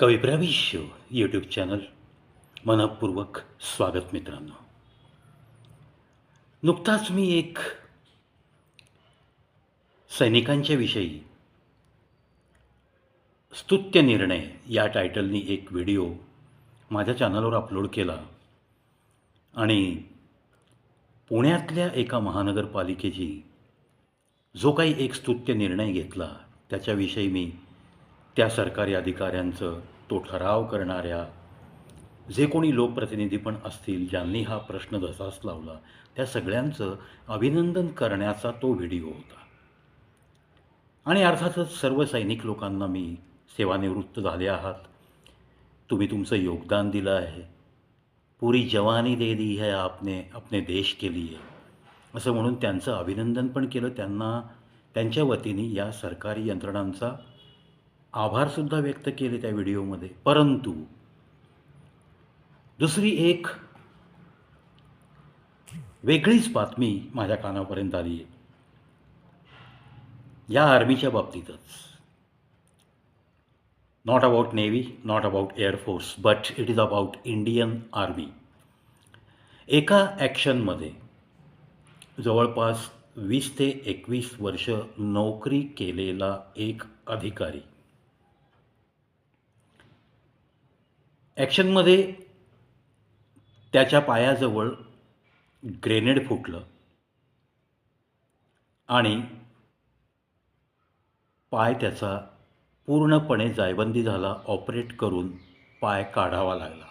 कविप्रवेश YouTube channel मनपूर्वक स्वागत मित्रांनो. नुकताच मी एक सैनिकांच्या विषयी स्तुत्य निर्णय या टायटलनी एक व्हिडिओ माझ्या चॅनलवर अपलोड केला आणि पुण्यातल्या एका महानगरपालिकेची जो काही एक स्तुत्य निर्णय घेतला त्याच्याविषयी मी त्या सरकारी अधिकाऱ्यांचं, तो ठराव करणाऱ्या जे कोणी लोकप्रतिनिधी पण असतील ज्यांनी हा प्रश्न धसास लावला त्या सगळ्यांचं अभिनंदन करण्याचा तो व्हिडिओ होता. आणि अर्थातच सर्व सैनिक लोकांना मी सेवानिवृत्त झाले आहात, तुम्ही तुमचं योगदान दिलं आहे, पुरी जवानी दे दी है आपने अपने देश के लिए असं म्हणून त्यांचं अभिनंदन पण केलं. त्यांना त्यांच्या वतीने या सरकारी यंत्रणांचा आभारसुद्धा व्यक्त केले त्या व्हिडिओमध्ये. परंतु दुसरी एक वेगळीच बातमी माझ्या कानापर्यंत आली आहे या आर्मीच्या बाबतीतच. Not about navy, not about air force, but it is about Indian army. एका ॲक्शनमध्ये जवळपास 20 ते 21 वर्ष नोकरी केलेला एक अधिकारी ॲक्शनमध्ये त्याच्या पायाजवळ ग्रेनेड फुटलं आणि पाय त्याचा पूर्णपणे जायबंदी झाला. ऑपरेट करून पाय काढावा लागला.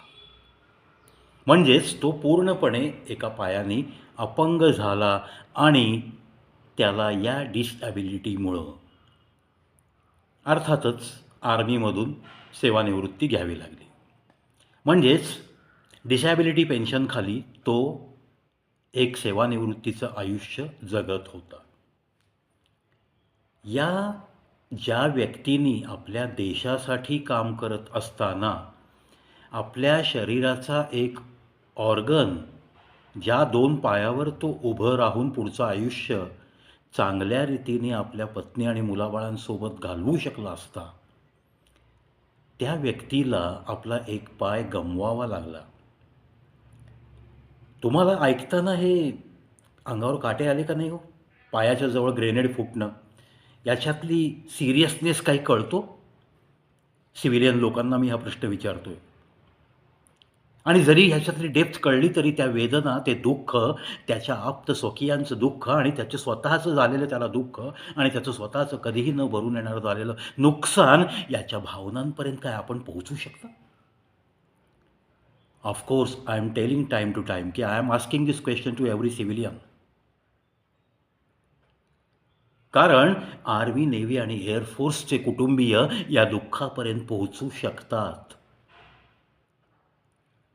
म्हणजेच तो पूर्णपणे एका पायाने अपंग झाला आणि त्याला या डिसॅबिलिटीमुळं अर्थातच आर्मीमधून सेवानिवृत्ती घ्यावी लागली. म्हणजेच डिसॅबिलिटी पेन्शनखाली तो एक सेवानिवृत्तीचं आयुष्य जगत होता. या ज्या व्यक्तींनी आपल्या देशासाठी काम करत असताना आपल्या शरीराचा एक ऑर्गन, ज्या 2 पायावर तो उभं राहून पुढचं आयुष्य चांगल्या रीतीने आपल्या पत्नी आणि मुलाबाळांसोबत घालवू शकला असता, त्या व्यक्तीला आपला एक पाय गमवावा लागला. तुम्हाला ऐकताना हे अंगावर काटे आले का नाही हो? पायाच्या जवळ ग्रेनेड फुटणं याच्यातली सिरियसनेस काही कळतो सिव्हिलियन लोकांना? मी हा प्रश्न विचारतोय. आणि जरी ह्याच्यातली डेप्थ कळली तरी त्या वेदना, ते दुःख, त्याच्या आप्त स्वकीयांचं दुःख आणि त्याचं स्वतःचं झालेलं त्याला दुःख आणि त्याचं स्वतःचं कधीही न भरून येणारं झालेलं नुकसान, याच्या भावनांपर्यंत काय आपण पोहोचू शकतो? Of course I am telling time to time की I am asking this question to every civilian. कारण आर्मी, नेव्ही आणि एअरफोर्सचे कुटुंबीय या दुःखापर्यंत पोहोचू शकतात.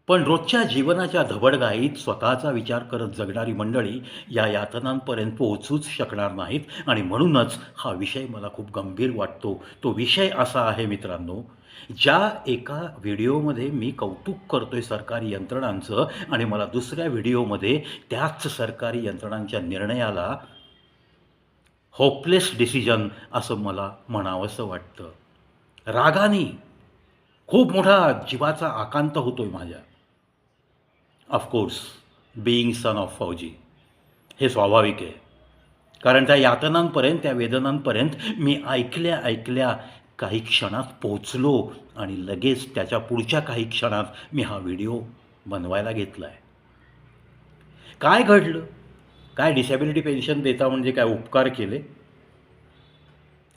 पण रोजच्या जीवनाच्या धबडगाईत स्वतःचा विचार करत जगणारी मंडळी या यातनांपर्यंत पोहोचूच शकणार नाहीत. आणि म्हणूनच हा विषय मला खूप गंभीर वाटतो. तो विषय असा आहे मित्रांनो, ज्या एका व्हिडिओमध्ये मी कौतुक करतोय सरकारी यंत्रणांचं आणि मला दुसऱ्या व्हिडिओमध्ये त्याच सरकारी यंत्रणांच्या निर्णयाला होपलेस डिसिजन असं मला म्हणावंसं वाटतं. रागाने खूप मोठा जीवाचा आकांत होतोय माझ्या. ऑफकोर्स बीइंग सन ऑफ फौजी हे स्वाभाविक आहे. कारण त्या यातनांपर्यंत, त्या वेदनांपर्यंत मी ऐकल्या काही क्षणात पोचलो आणि लगेच त्याच्या पुढच्या काही क्षणात मी हा व्हिडिओ बनवायला घेतला आहे. काय घडलं? काय डिसॅबिलिटी पेन्शन देता म्हणजे काय उपकार केले?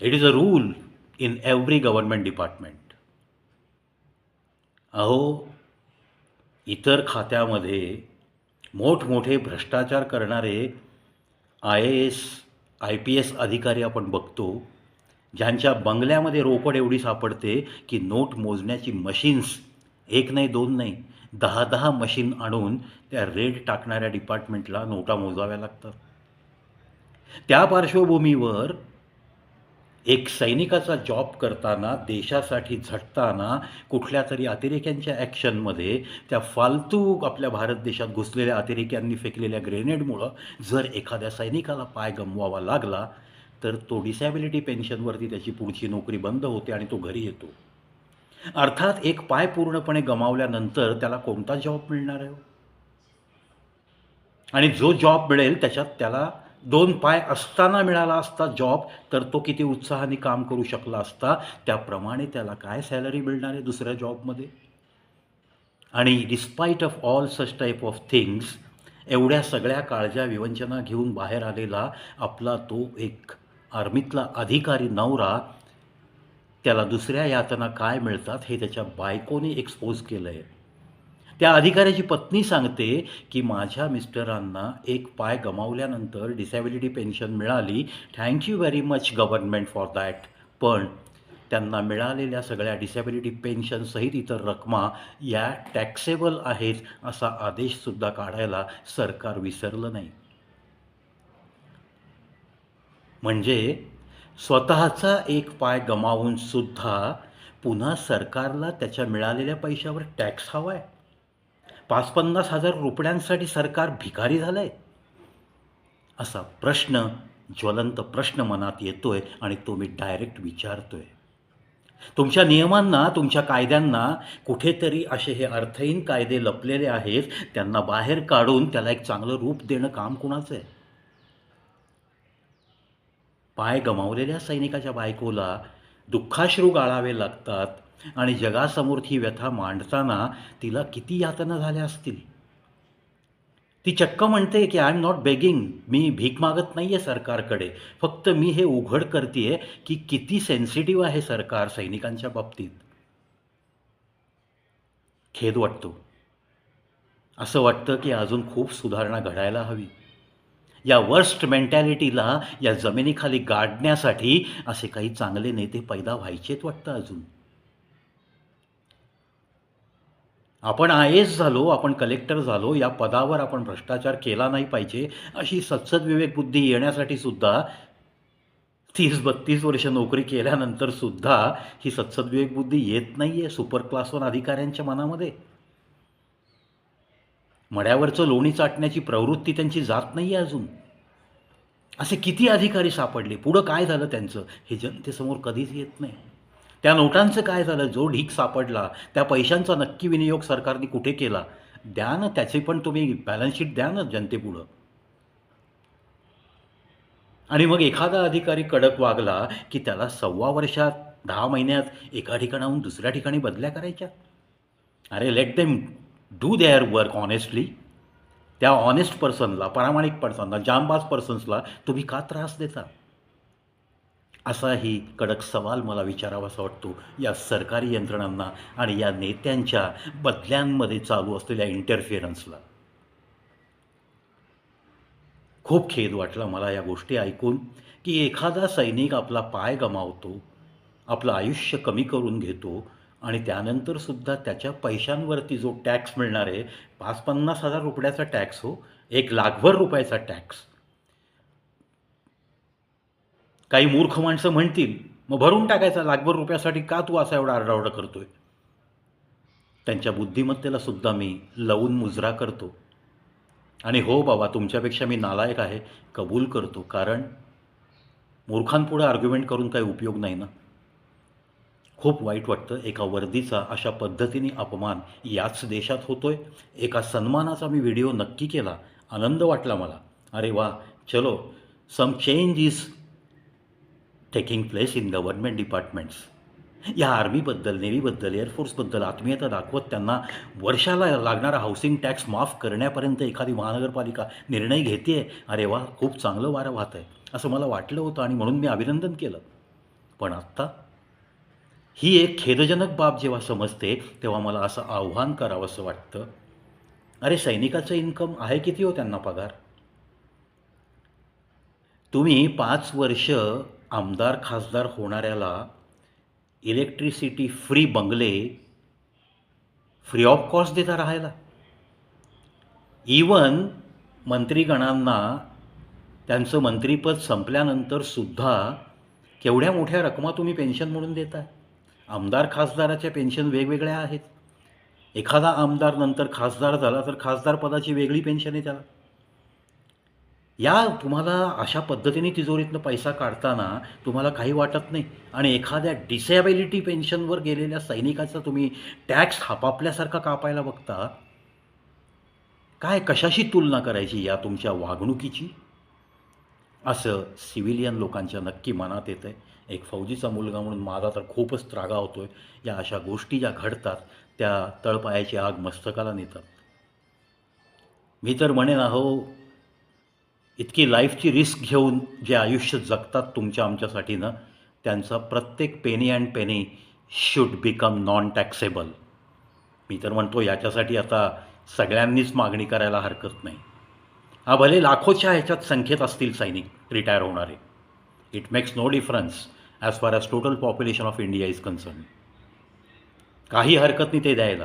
It is a rule in every government department. अहो, इतर खात्यामध्ये मोठमोठे भ्रष्टाचार करणारे IAS, IPS अधिकारी आपण बघतो, ज्यांच्या बंगल्यामध्ये रोकड एवढी सापडते की नोट मोजण्याची मशीन्स, एक नाही, 2 नाही, 10 मशीन आणून त्या रेड टाकणाऱ्या डिपार्टमेंटला नोटा मोजाव्या लागतात. त्या पार्श्वभूमीवर एक सैनिकाचा जॉब करताना, देशासाठी झटताना कुठल्या तरी अतिरेक्यांच्या ॲक्शनमध्ये त्या फालतू आपल्या भारत देशात घुसलेल्या अतिरेक्यांनी फेकलेल्या ग्रेनेडमुळं जर एखाद्या सैनिकाला पाय गमवावा लागला तर तो डिसॅबिलिटी पेन्शनवरती त्याची पुढची नोकरी बंद होते आणि तो घरी येतो. अर्थात एक पाय पूर्णपणे गमावल्यानंतर त्याला कोणता जॉब मिळणार आहे? आणि जो जॉब मिळेल त्याच्यात त्याला 2 पाय असताना मिळाला असता जॉब, तर तो किती उत्साहाने काम करू शकला असता. त्याप्रमाणे त्याला काय सॅलरी मिळणार आहे दुसऱ्या जॉबमध्ये? आणि despite of all such type of things, एवढ्या सगळ्या काळज्या विवंचना घेऊन बाहेर आलेला आपला तो एक आर्मीतला अधिकारी नवरा, त्याला दुसऱ्या यातना काय मिळतात हे त्याच्या बायकोने एक्सपोज केलं आहे. त्या अधिकाऱ्याची पत्नी सांगते, की माझ्या मिस्टरांना एक पाय गमावल्यानंतर डिसॅबिलिटी पेन्शन मिळाली. Thank you very much government for that. पण त्यांना मिळालेल्या सगळ्या डिसॅबिलिटी पेन्शनसहित इतर रकमा या टॅक्सेबल आहेत, असा आदेशसुद्धा काढायला सरकार विसरलं नाही. म्हणजे स्वतःचा एक पाय गमावून सुद्धा पुन्हा सरकारला त्याच्या मिळालेल्या पैशावर टॅक्स हवा आहे. 50,000-50,000 रुपयांसाठी सरकार भिकारी झालंय? असा प्रश्न, ज्वलंत प्रश्न मनात येतोय आणि तो मी डायरेक्ट विचारतोय. तुमच्या नियमांना, तुमच्या कायद्यांना कुठेतरी असे हे अर्थहीन कायदे लपलेले आहेत, त्यांना बाहेर काढून त्याला एक चांगलं रूप देणं काम कुणाचं आहे? पाय गमावलेल्या सैनिकाच्या बायकोला दुःखाश्रू गाळावे लागतात आणि जगासमोर ही व्यथा मांडताना तिला किती यातना झाल्या असतील. ती चक्क म्हणते, की आय एम नॉट बेगिंग, मी भीक मागत नाही आहे सरकारकडे. फक्त मी हे उघड करते आहे, की किती सेन्सिटिव्ह आहे सरकार सैनिकांच्या बाबतीत. खेद वाटतो. असं वाटतं, की अजून खूप सुधारणा घडायला हवी. या वर्स्ट मेंटॅलिटीला या जमिनीखाली गाडण्यासाठी असे काही चांगले नेते पैदा व्हायचेत वाटतं अजून. आपण IAS झालो, आपण कलेक्टर झालो, या पदावर आपण भ्रष्टाचार केला नाही पाहिजे, अशी सद्सद विवेकबुद्धी येण्यासाठी सुद्धा 30-32 वर्ष नोकरी केल्यानंतर सुद्धा ही सद्सद विवेकबुद्धी येत नाही आहे सुपर क्लास वन अधिकाऱ्यांच्या मनामध्ये. मड्यावरचं लोणी चाटण्याची प्रवृत्ती त्यांची जात नाही आहे अजून. असे किती अधिकारी सापडले, पुढं काय झालं त्यांचं, हे जनतेसमोर कधीच येत नाही. त्या नोटांचं काय झालं, जो ढीग सापडला, त्या पैशांचा नक्की विनियोग सरकारने कुठे केला, द्या ना, त्याचे पण तुम्ही बॅलन्स शीट द्या ना जनतेपुढं. आणि मग एखादा अधिकारी कडक वागला, की त्याला 1.25 वर्षात, 10 महिन्यात एका ठिकाणाहून दुसऱ्या ठिकाणी बदल्या करायच्या. अरे let them do their work honestly. त्या ऑनेस्ट पर्सनला, प्रामाणिक पर्सनला, जांबाज पर्सन्सला तुम्ही का त्रास देता? असाही कडक सवाल मला विचारावासा वाटतो या सरकारी यंत्रणांना आणि या नेत्यांच्या बदल्यांमध्ये चालू असलेल्या इंटरफिअरन्सला. खूप खेद वाटला मला या गोष्टी ऐकून, की एखादा सैनिक आपला पाय गमावतो, आपलं आयुष्य कमी करून घेतो आणि त्यानंतरसुद्धा त्याच्या पैशांवरती जो टॅक्स मिळणार आहे, 50,000-50,000 रुपयाचा टॅक्स हो, 1,00,000 रुपयाचा टॅक्स. काही मूर्ख माणसं म्हणतील, मग भरून टाकायचा 1,00,000 रुपयासाठी का तू असा एवढा आरडाओरडा करतोय? त्यांच्या बुद्धिमत्तेला सुद्धा मी लवून मुजरा करतो. आणि हो बाबा, तुमच्यापेक्षा मी नालायक आहे, कबूल करतो. कारण मूर्खांपुढे आर्ग्युमेंट करून काही उपयोग नाही ना. खूप वाईट वाटतं, एका वर्दीचा अशा पद्धतीने अपमान याच देशात होतोय. एका सन्मानाचा मी व्हिडिओ नक्की केला, आनंद वाटला मला. अरे वा, चलो, some change is taking place in government departments. या आर्मीबद्दल, नेव्हीबद्दल, एअरफोर्सबद्दल आत्मीयता दाखवत त्यांना वर्षाला लागणारा हाऊसिंग टॅक्स माफ करण्यापर्यंत एखादी महानगरपालिका निर्णय घेते आहे. अरे वा, खूप चांगलं वारं वाहत आहे असं मला वाटलं होतं आणि म्हणून मी अभिनंदन केलं. पण आत्ता ही एक खेदजनक बाब जेव्हा समजते, तेव्हा मला असं आव्हान करावंसं वाटतं, अरे सैनिकाचं इन्कम आहे किती हो त्यांना पगार? तुम्ही 5 वर्ष आमदार खासदार होणाऱ्याला इलेक्ट्रिसिटी फ्री बंगले फ्री ऑफ कॉस्ट देता राहायला. इवन मंत्रीगणांना त्यांचं मंत्रिपद संपल्यानंतर सुद्धा केवढ्या मोठ्या रकमा तुम्ही पेन्शन म्हणून देताय. आमदार खासदाराच्या पेन्शन वेगवेगळ्या आहेत. एखादा आमदार नंतर खासदार झाला तर खासदार पदाची वेगळी पेन्शन आहे त्याला. या तुम्हाला अशा पद्धतीने तिजोरीतनं पैसा काढताना तुम्हाला काही वाटत नाही आणि एखाद्या डिसेबिलिटी पेन्शनवर गेलेल्या सैनिकाचा तुम्ही टॅक्स हापापल्यासारखा कापायला बघता. काय कशाशी तुलना करायची या तुमच्या वागणुकीची? असं सिव्हिलियन लोकांच्या नक्की मनात येतं आहे. एक फौजीचा मुलगा म्हणून माझा तर खूपच त्रागा होतो आहे. या अशा गोष्टी ज्या घडतात त्या तळपायाची आग मस्तकाला नेतात. मी तर म्हणेन अहो, इतकी लाईफची रिस्क घेऊन जे आयुष्य जगतात तुमच्या आमच्यासाठी ना, त्यांचा प्रत्येक penny and penny should become non taxable. मी तर म्हणतो याच्यासाठी आता सगळ्यांनीच मागणी करायला हरकत नाही. हा भले लाखोच्या ह्याच्यात संख्येत असतील सैनिक रिटायर होणारे. It makes no difference as far as total population of India is concern. काही हरकत नाही ते द्यायला.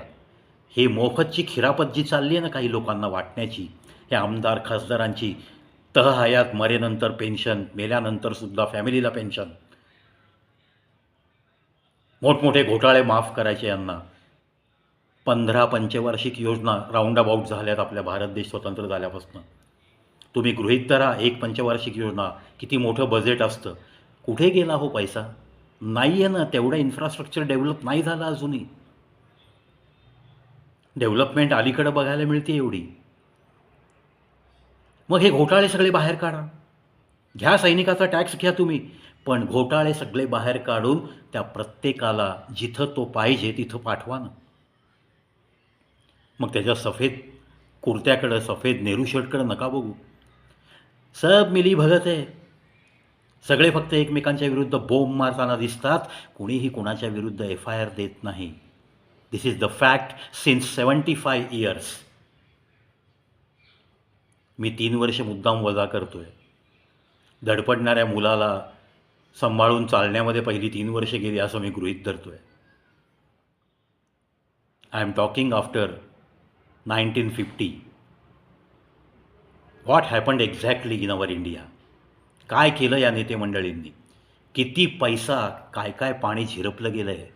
हे मोफतची खिरापत जी चालली आहे ना काही लोकांना वाटण्याची, हे आमदार खासदारांची तहहयात मरेनंतर पेन्शन, मेल्यानंतरसुद्धा फॅमिलीला पेन्शन, मोठमोठे घोटाळे माफ करायचे यांना. 15 पंचवार्षिक योजना राऊंड अबाउट झाल्यात आपल्या भारत देश स्वतंत्र झाल्यापासून. तुम्ही गृहीत धरा एक पंचवार्षिक योजना, किती मोठं बजेट असतं. कुठे गेला हो पैसा? नाही आहे ना, तेवढं इन्फ्रास्ट्रक्चर डेव्हलप नाही झालं अजूनही. डेव्हलपमेंट अलीकडं बघायला मिळते एवढी. मग हे घोटाळे सगळे बाहेर काढा. घ्या सैनिकाचा टॅक्स घ्या तुम्ही, पण घोटाळे सगळे बाहेर काढून त्या प्रत्येकाला जिथं तो पाहिजे तिथं पाठवा ना. मग त्याच्या सफेद कुर्त्याकडं, सफेद नेहरू शर्टकडं नका बघू. सब मिली भगत आहे. सगळे फक्त एकमेकांच्या विरुद्ध बोंब मारताना दिसतात. कुणीही कुणाच्या विरुद्ध FIR देत नाही. This is the fact since 75 years. मी 3 वर्ष मुद्दाम वजा करतो आहे. धडपडणाऱ्या मुलाला सांभाळून चालण्यामध्ये पहिली 3 वर्ष गेली असं मी गृहीत धरतो आहे. I am talking after 1950. What happened exactly in our India? काय केलं या नेते मंडळींनी? किती पैसा, काय काय पाणी झिरपलं गेलं आहे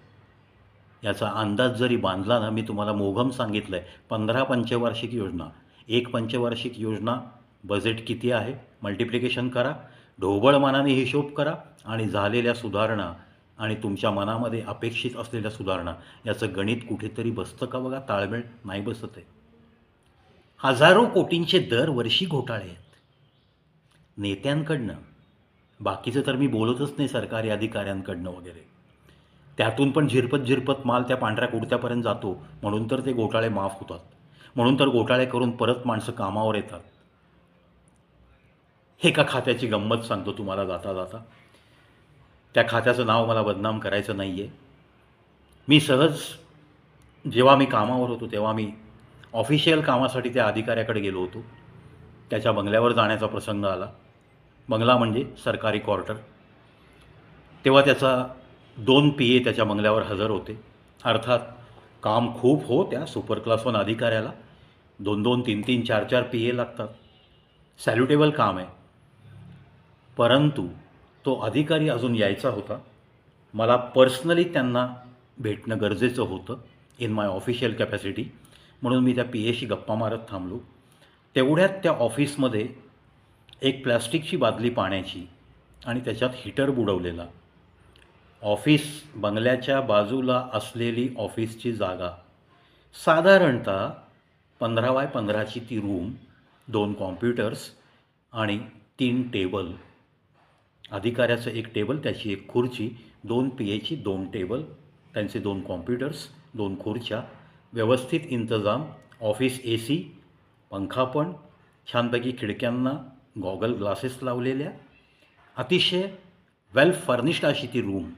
याचा अंदाज जरी बांधला ना, मी तुम्हाला मोघम सांगितलं आहे. 15 पंचवार्षिक योजना, एक पंचवार्षिक योजना बजेट किती आहे मल्टिप्लिकेशन करा, ढोबळमानाने हिशोब करा आणि झालेल्या सुधारणा आणि तुमच्या मनामध्ये अपेक्षित असलेल्या सुधारणा याचं गणित कुठेतरी बसतं का बघा. ताळमेळ नाही बसत आहे. हजारो कोटींचे दरवर्षी घोटाळे आहेत नेत्यांकडनं. बाकीचं तर मी बोलतच नाही, सरकारी अधिकाऱ्यांकडनं वगैरे. त्यातून पण झिरपत माल त्या पांढऱ्या कुर्त्यापर्यंत जातो, म्हणून तर ते घोटाळे माफ होतात. म्हणून तर घोटाळे करून परत माणसं कामावर येतात. एका खात्याची गंमत सांगतो तुम्हाला जाता जाता. त्या खात्याचं नाव मला बदनाम करायचं नाही आहे. मी सहज जेव्हा मी कामावर होतो तेव्हा मी ऑफिशियल कामासाठी त्या अधिकाऱ्याकडे गेलो होतो. त्याच्या बंगल्यावर जाण्याचा प्रसंग आला. बंगला म्हणजे सरकारी क्वार्टर. तेव्हा त्याचा 2 PA त्याच्या बंगल्यावर हजर होते. अर्थात काम खूप हो त्या सुपर क्लास 1 अधिकाऱ्याला. 2-2, 3-3, 4-4 PA लागतात. सॅल्युटेबल काम आहे. परंतु तो अधिकारी अजून यायचा होता. मला पर्सनली त्यांना भेटणं गरजेचं होतं इन माय ऑफिशियल कॅपॅसिटी. म्हणून मी त्या PAशी गप्पा मारत थांबलो. तेवढ्यात त्या ऑफिसमध्ये एक प्लॅस्टिकची बादली पाण्याची आणि त्याच्यात हीटर बुडवलेला. ऑफिस बंगल्याच्या बाजूला असलेली ऑफिसची जागा, साधारणतः 15x15ची ती रूम, 2 कॉम्प्युटर्स आणि 3 टेबल. अधिकाऱ्याचं 1 टेबल, त्याची 1 खुर्ची, 2 PAची 2 टेबल, त्यांचे 2 कॉम्प्युटर्स, 2 खुर्च्या, व्यवस्थित इंतजाम. ऑफिस AC, पंखा पण, छानपैकी खिडक्यांना गॉगल ग्लासेस लावलेल्या, अतिशय वेल फर्निश्ड अशी ती रूम.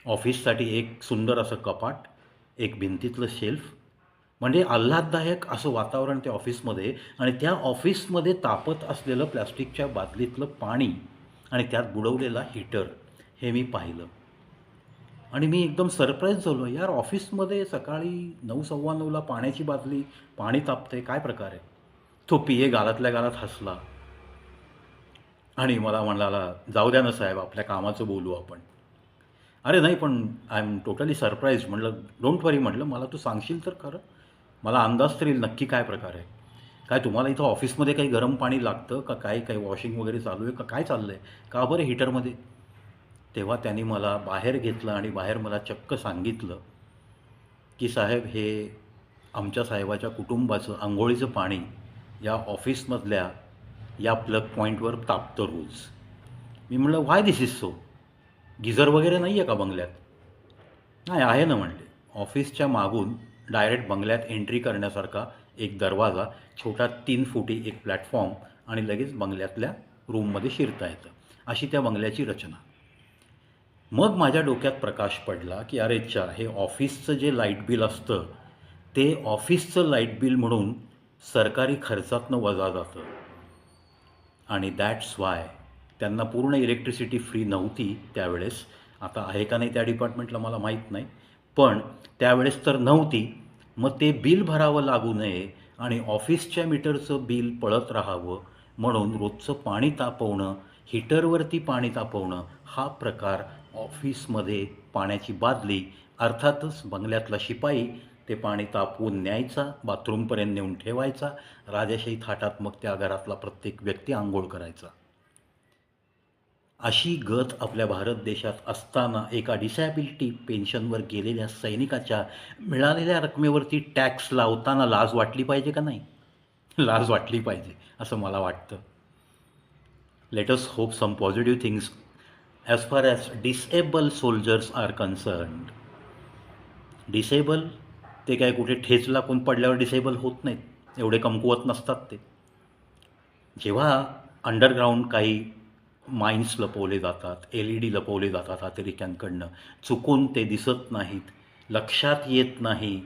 ऑफिससाठी एक सुंदर असं कपाट, एक भिंतीतलं शेल्फ, म्हणजे आल्हाददायक असं वातावरण त्या ऑफिसमध्ये. आणि त्या ऑफिसमध्ये तापत असलेलं प्लॅस्टिकच्या बादलीतलं पाणी आणि त्यात बुडवलेला हीटर हे मी पाहिलं. आणि मी एकदम सरप्राईज झालो. यार, ऑफिसमध्ये सकाळी 9:15ला पाण्याची बादली, पाणी तापते, काय प्रकार आहे? तो PA गालातल्या गालात हसला आणि मला म्हणाला, जाऊ द्या ना साहेब, आपल्या कामाचं बोलू आपण. अरे नाही, पण आय एम टोटली सरप्राईज. म्हटलं डोंट वरी, म्हटलं मला तू सांगशील तर खरं, मला अंदाज तरी नक्की काय प्रकार आहे. काय तुम्हाला इथं ऑफिसमध्ये काही गरम पाणी लागतं का? काय काही वॉशिंग वगैरे चालू आहे का? काय चाललं आहे? का बरं हीटरमध्ये? तेव्हा त्यांनी मला बाहेर घेतलं आणि बाहेर मला चक्क सांगितलं, की साहेब हे आमच्या साहेबाच्या कुटुंबाचं अंघोळीचं पाणी या ऑफिसमधल्या या प्लग पॉईंटवर तापतं रोज. मी म्हणलं, व्हाय दिस इज सो? गिझर वगैरे नाही आहे का बंगल्यात? नाही आहे ना म्हणले. ऑफिसच्या मागून डायरेक्ट बंगल्यात एंट्री करण्यासारखा एक दरवाजा, छोटा 3 फुटी एक प्लॅटफॉर्म आणि लगेच बंगल्यातल्या रूममध्ये शिरता येतं. अशी त्या बंगल्याची रचना. मग माझ्या डोक्यात प्रकाश पडला, की अरे च्या हे ऑफिसचं जे लाईट बिल असतं, ते ऑफिसचं लाईट बिल म्हणून सरकारी खर्चातनं वजा जातं. आणि दॅट्स वाय त्यांना पूर्ण इलेक्ट्रिसिटी फ्री नव्हती त्यावेळेस. आता आहे का नाही त्या डिपार्टमेंटला मला माहीत नाही, पण त्यावेळेस तर नव्हती. मग ते बिल भरावं लागू नये आणि ऑफिसच्या मीटरचं बिल पळत राहावं म्हणून रोजचं पाणी तापवणं, हीटरवरती पाणी तापवणं हा प्रकार ऑफिसमध्ये पाण्याची बादली, अर्थातच बंगल्यातला शिपाई ते पाणी तापवून न्यायचा, बाथरूमपर्यंत नेऊन ठेवायचा, राजेशाही थाटात मग त्या घरातला प्रत्येक व्यक्ती अंघोळ करायचा. अशी गत आपल्या भारत देशात असताना एका डिसॅबिलिटी पेन्शनवर गेलेल्या सैनिकाच्या मिळालेल्या रकमेवरती टॅक्स लावताना लाज वाटली पाहिजे का नाही? लाज वाटली पाहिजे असं मला वाटतं. Let us hope some positive things as far as disable soldiers are concerned. Disable ते काय कुठे ठेच लागून पडल्यावर डिसेबल होत नाहीत, एवढे कमकुवत नसतात ते. जेव्हा अंडरग्राऊंड काही माइन्स लपवले जातात, LED लपवले जातात अतिरेक्यांकडनं, चुकून ते दिसत नाहीत, लक्षात येत नाही.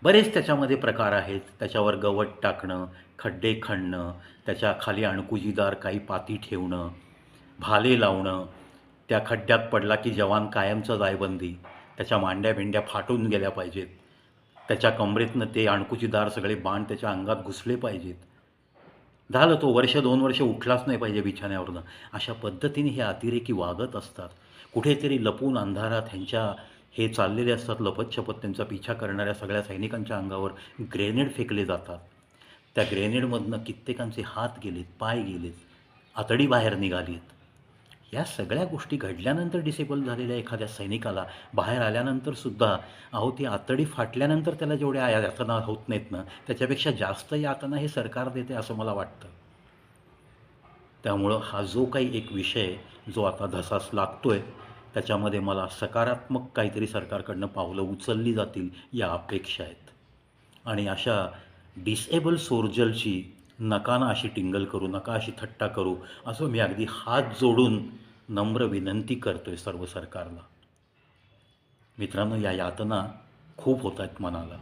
बरेच त्याच्यामध्ये प्रकार आहेत. त्याच्यावर गवत टाकणं, खड्डे खणणं, त्याच्या खाली अणकुचीदार काही पाती ठेवणं, भाले लावणं, त्या खड्ड्यात पडला की जवान कायमचा जायबंदी, त्याच्या मांड्या भिंड्या फाटून गेल्या पाहिजेत, त्याच्या कमरेतनं ते अणकुचीदार सगळे बाण त्याच्या अंगात घुसले पाहिजेत, झालं तो वर्ष 2 वर्ष उठलाच नाही पाहिजे बिछाण्यावरनं. अशा पद्धतीने हे अतिरेकी वागत असतात. कुठेतरी लपून अंधारात ह्यांच्या हे चाललेले असतात लपतछपत त्यांचा पिछा करणाऱ्या सगळ्या सैनिकांच्या अंगावर ग्रेनेड फेकले जातात. त्या ग्रेनेडमधनं कित्येकांचे हात गेलेत, पाय गेलेत, आतडी बाहेर निघालीत. या सगळ्या गोष्टी घडल्यानंतर डिसेबल झालेल्या एखाद्या सैनिकाला बाहेर आल्यानंतरसुद्धा अहो ती आतडी फाटल्यानंतर त्याला जेवढ्या यातना होत नाहीत ना, त्याच्यापेक्षा जास्त यातना हे सरकार देते असं मला वाटतं. त्यामुळं हा जो काही एक विषय जो आता धसास लागतो आहे, त्याच्यामध्ये मला सकारात्मक काहीतरी सरकारकडनं पावलं उचलली जातील या अपेक्षा आहेत. आणि अशा डिसेबल सोल्जरची नका ना अशी टिंगल करू, नका अशी थट्टा करू, असं मी अगदी हात जोडून नम्र विनंती करतो आहे सर्व सरकारला. मित्रांनो, या यातना खूप होत आहेत मनाला.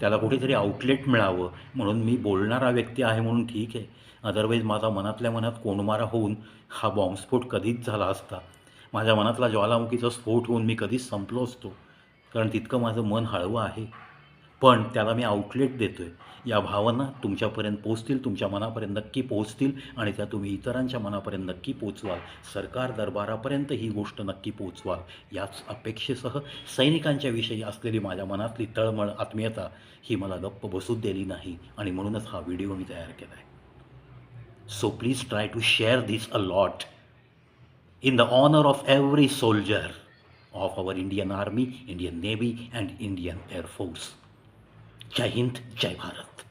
त्याला कुठेतरी आउटलेट मिळावं म्हणून मी बोलणारा व्यक्ती आहे म्हणून ठीक आहे. अदरवाईज माझा मनातल्या मनात कोंडमारा होऊन हा बॉम्बस्फोट कधीच झाला असता. माझ्या मनातला ज्वालामुखीचा स्फोट होऊन मी कधीच संपलो असतो, कारण तितकं माझं मन हळवं आहे. पण त्याला मी आउटलेट देतो आहे. या भावना तुमच्यापर्यंत पोहोचतील, तुमच्या मनापर्यंत नक्की पोहोचतील आणि त्या तुम्ही इतरांच्या मनापर्यंत नक्की पोचवाल. सरकार दरबारापर्यंत ही गोष्ट नक्की पोचवाल. याच अपेक्षेसह सैनिकांच्या विषयी असलेली माझ्या मनातली तळमळ, आत्मीयता ही मला गप्प बसूच दिली नाही आणि म्हणूनच हा व्हिडिओ मी तयार केला आहे. So please try to share this a lot in the honor of every soldier of our Indian Army, Indian Navy and Indian Air Force. Jai Hind, Jai Bharat.